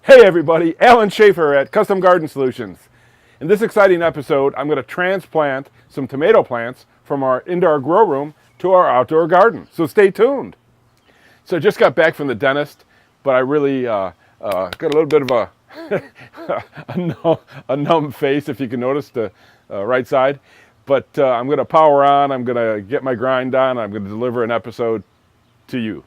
Hey everybody, Alan Schaefer at Custom Garden Solutions. In this exciting episode, I'm going to transplant some tomato plants from our indoor grow room to our outdoor garden. So stay tuned. So I just got back from the dentist, but I really got a little bit of a numb face, if you can notice, the right side. But I'm going to power on, I'm going to get my grind on, I'm going to deliver an episode to you.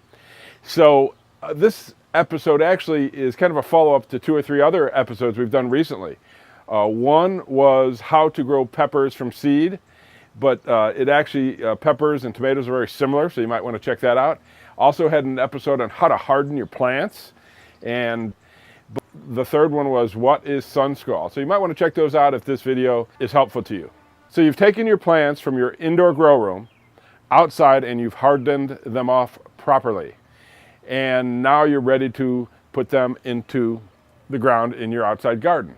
So this episode actually is kind of a follow-up to 2 or 3 other episodes we've done recently. One was how to grow peppers from seed, but it actually, peppers and tomatoes are very similar, so you might want to check that out. Also had an episode on how to harden your plants, and the third one was what is sun scald. So you might want to check those out if this video is helpful to you. So you've taken your plants from your indoor grow room outside and you've hardened them off properly. And now you're ready to put them into the ground in your outside garden.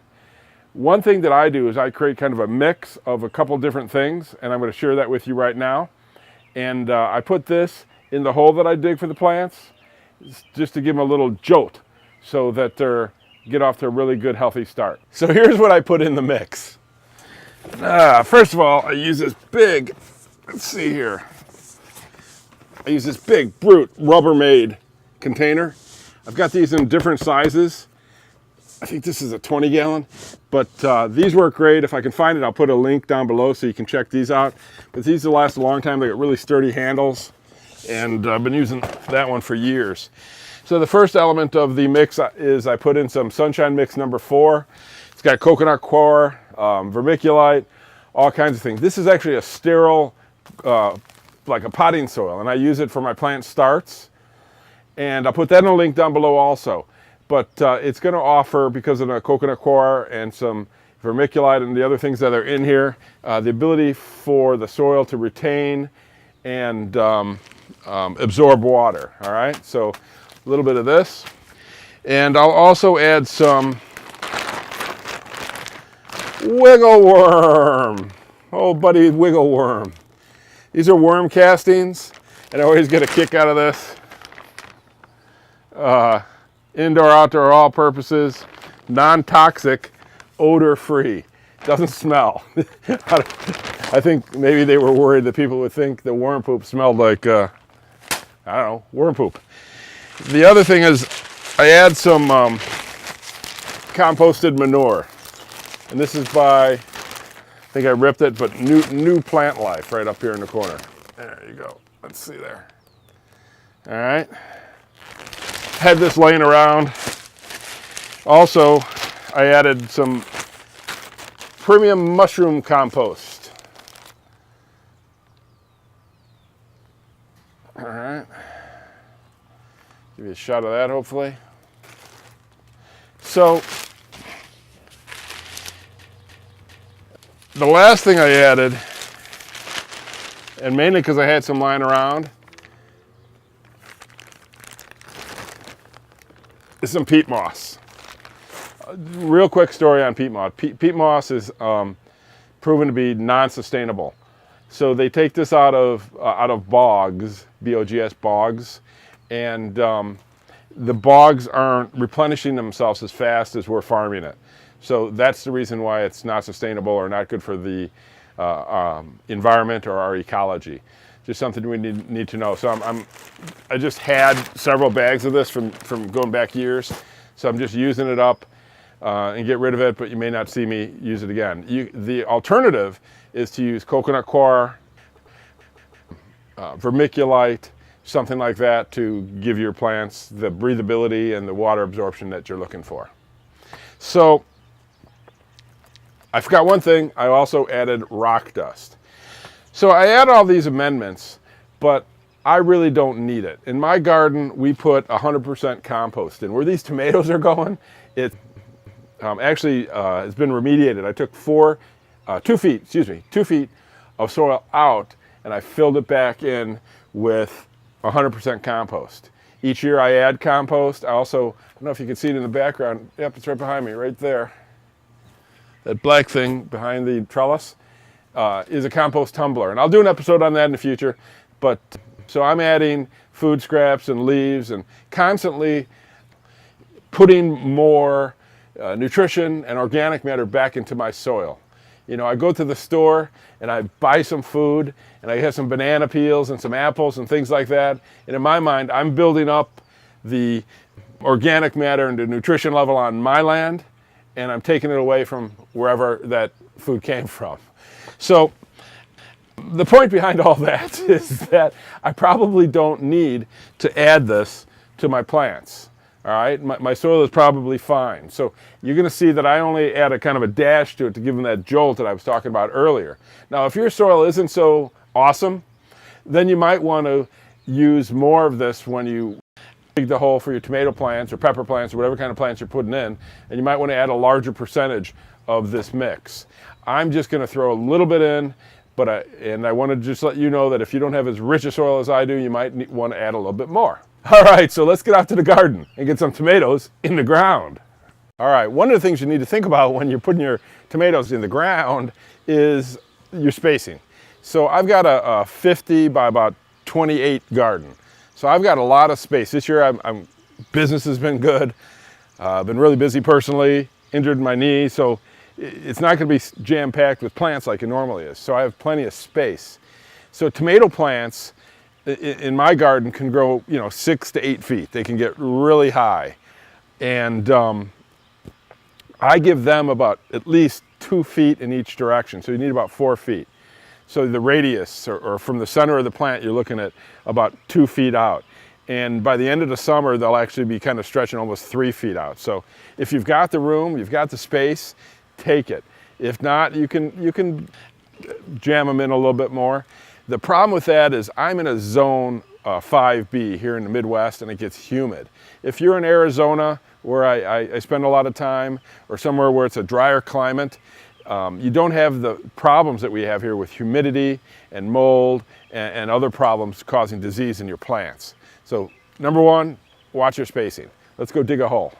One thing that I do is I create kind of a mix of a couple different things, and I'm going to share that with you right now. And I put this in the hole that I dig for the plants just to give them a little jolt so that they get off to a really good healthy start. So here's what I put in the mix. First of all, I use this big, let's see here. I use this big brute Rubbermaid container. I've got these in different sizes. I think this is a 20 gallon, but these work great. If I can find it, I'll put a link down below so you can check these out. But these will last a long time. They got really sturdy handles, and I've been using that one for years. So the first element of the mix is I put in some Sunshine Mix number 4. It's got coconut coir, vermiculite, all kinds of things. This is actually a sterile, like a potting soil, and I use it for my plant starts. And I'll put that in a link down below also. But it's going to offer, because of the coconut coir and some vermiculite and the other things that are in here, the ability for the soil to retain and absorb water. All right, so a little bit of this. And I'll also add some wiggle worm. Oh, buddy, wiggle worm. These are worm castings, and I always get a kick out of this. Indoor, outdoor, all purposes, non-toxic, odor-free. Doesn't smell. I think maybe they were worried that people would think the worm poop smelled like, I don't know, worm poop. The other thing is I add some composted manure. And this is by, I think I ripped it, but New Plant Life right up here in the corner. There you go. Let's see there. All right. Had this laying around. Also, I added some premium mushroom compost. All right. Give you a shot of that, hopefully. So, the last thing I added, and mainly because I had some lying around, is some peat moss. Real quick story on peat moss. Peat moss is proven to be non-sustainable. So they take this out of bogs, B-O-G-S, bogs, and the bogs aren't replenishing themselves as fast as we're farming it. So that's the reason why it's not sustainable or not good for the environment or our ecology. Just something we need to know. So I just had several bags of this from going back years. So I'm just using it up and get rid of it, but you may not see me use it again. The alternative is to use coconut coir, vermiculite, something like that to give your plants the breathability and the water absorption that you're looking for. So I forgot one thing. I also added rock dust. So I add all these amendments, but I really don't need it. In my garden, we put 100% compost in. Where these tomatoes are going, it actually has been remediated. I took 2 feet of soil out, and I filled it back in with 100% compost. Each year I add compost. I also, I don't know if you can see it in the background. Yep, it's right behind me, right there. That black thing behind the trellis is a compost tumbler. And I'll do an episode on that in the future. So I'm adding food scraps and leaves and constantly putting more nutrition and organic matter back into my soil. You know, I go to the store and I buy some food and I have some banana peels and some apples and things like that. And in my mind, I'm building up the organic matter and the nutrition level on my land, and I'm taking it away from wherever that food came from. So the point behind all that is that I probably don't need to add this to my plants. All right, my soil is probably fine. So you're going to see that I only add a kind of a dash to it to give them that jolt that I was talking about earlier. Now, if your soil isn't so awesome, then you might want to use more of this when you dig the hole for your tomato plants or pepper plants or whatever kind of plants you're putting in, and you might want to add a larger percentage of this mix. I'm just going to throw a little bit in, but I want to just let you know that if you don't have as rich a soil as I do, you might want to add a little bit more. All right, so let's get out to the garden and get some tomatoes in the ground. All right, one of the things you need to think about when you're putting your tomatoes in the ground is your spacing. So I've got a 50 by about 28 garden. So I've got a lot of space. This year business has been good. I've been really busy personally, injured my knee, so it's not going to be jam-packed with plants like it normally is. So I have plenty of space. So tomato plants in my garden can grow, 6 to 8 feet. They can get really high. And I give them about at least 2 feet in each direction. So you need about 4 feet. So the radius, or from the center of the plant, you're looking at about 2 feet out. And by the end of the summer, they'll actually be kind of stretching almost 3 feet out. So if you've got the room, you've got the space, take it. If not, you can jam them in a little bit more. The problem with that is I'm in a zone 5B here in the Midwest, and it gets humid. If you're in Arizona, where I spend a lot of time, or somewhere where it's a drier climate, you don't have the problems that we have here with humidity and mold and other problems causing disease in your plants. So number one, watch your spacing. Let's go dig a hole.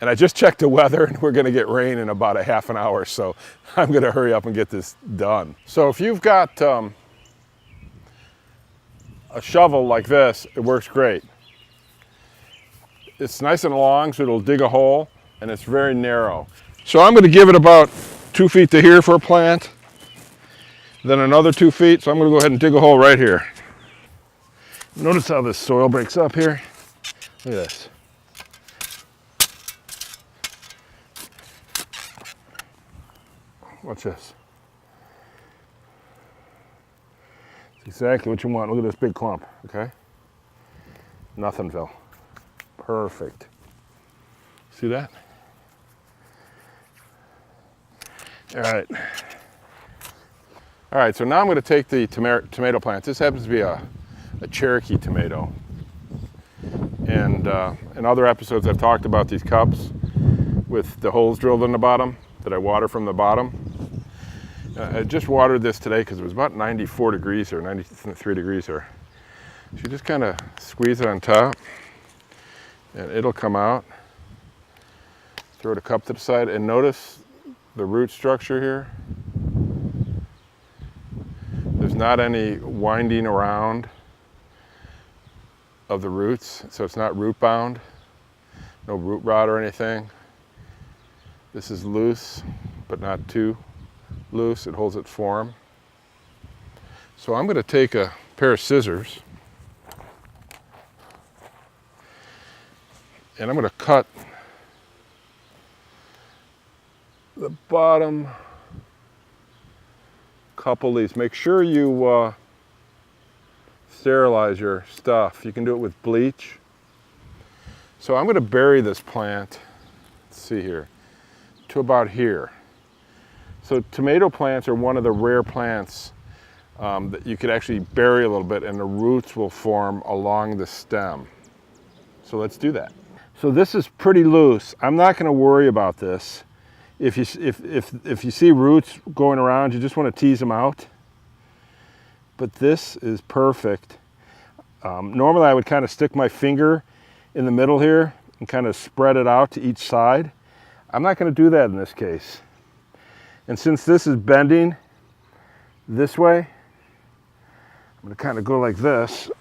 And I just checked the weather, and we're going to get rain in about a half an hour, so I'm going to hurry up and get this done. So if you've got a shovel like this, it works great. It's nice and long, so it'll dig a hole, and it's very narrow. So I'm going to give it about 2 feet to here for a plant, then another 2 feet, so I'm going to go ahead and dig a hole right here. Notice how this soil breaks up here. Look at this. Watch this. It's exactly what you want. Look at this big clump, okay? Nothingville. Perfect. See that? All right. All right, so now I'm going to take the tomato plants. This happens to be a Cherokee tomato. And in other episodes, I've talked about these cups with the holes drilled in the bottom that I water from the bottom. I just watered this today because it was about 94 degrees or 93 degrees here. So you just kind of squeeze it on top and it'll come out. Throw the cup to the side and notice the root structure here. There's not any winding around of the roots, so it's not root bound, no root rot or anything. This is loose, but not too loose. It holds its form. So I'm going to take a pair of scissors and I'm going to cut the bottom couple of these. Make sure you sterilize your stuff. You can do it with bleach. So I'm going to bury this plant, let's see here, to about here. So tomato plants are one of the rare plants that you could actually bury a little bit and the roots will form along the stem. So let's do that. So this is pretty loose. I'm not going to worry about this. If you see roots going around, you just want to tease them out. But this is perfect. Normally I would kind of stick my finger in the middle here and kind of spread it out to each side. I'm not going to do that in this case. And since this is bending this way, I'm going to kind of go like this.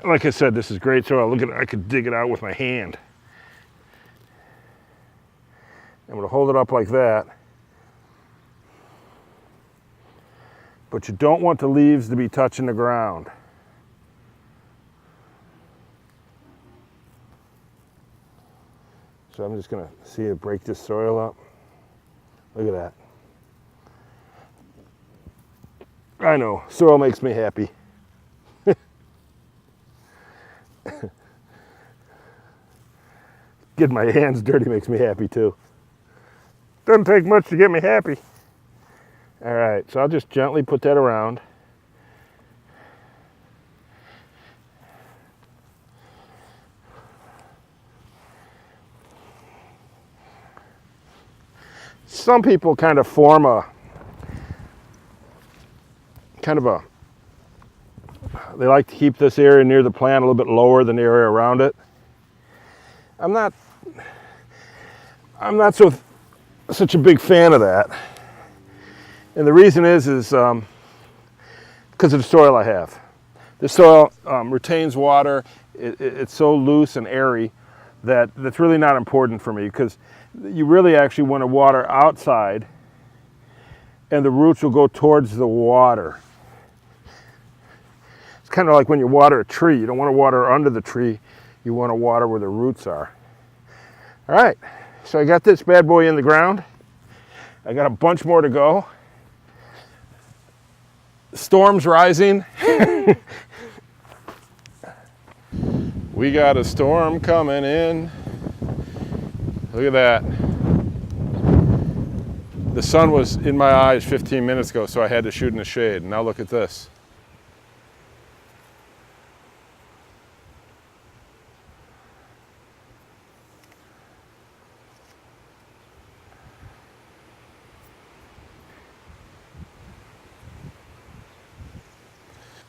like I said, this is great soil. Look at it, I could dig it out with my hand. I'm gonna hold it up like that. But you don't want the leaves to be touching the ground. So I'm just gonna see it break this soil up. Look at that. I know, soil makes me happy. Getting my hands dirty makes me happy too. Doesn't take much to get me happy. All right, so I'll just gently put that around. Some people kind of form they like to keep this area near the plant a little bit lower than the area around it. I'm not such a big fan of that. And the reason is because of the soil I have. The soil retains water. It's so loose and airy that's really not important for me, because you really actually want to water outside and the roots will go towards the water. It's kind of like when you water a tree. You don't want to water under the tree. You want to water where the roots are. All right, so I got this bad boy in the ground. I got a bunch more to go. Storm's rising. We got a storm coming in. Look at that. The sun was in my eyes 15 minutes ago, so I had to shoot in the shade. Now look at this.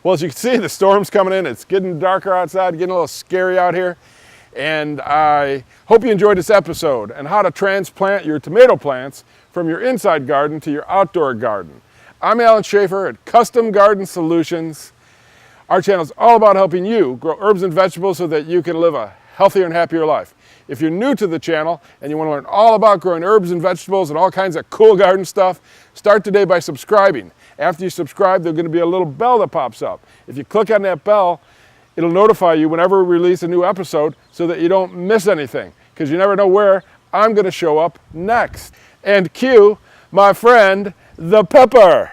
Well, as you can see, the storm's coming in. It's getting darker outside, getting a little scary out here. And I hope you enjoyed this episode on how to transplant your tomato plants from your inside garden to your outdoor garden. I'm Alan Schaefer at Custom Garden Solutions. Our channel is all about helping you grow herbs and vegetables so that you can live a healthier and happier life. If you're new to the channel and you want to learn all about growing herbs and vegetables and all kinds of cool garden stuff, start today by subscribing. After you subscribe, there's going to be a little bell that pops up. If you click on that bell, it'll notify you whenever we release a new episode so that you don't miss anything, because you never know where I'm going to show up next. And cue my friend, the pepper.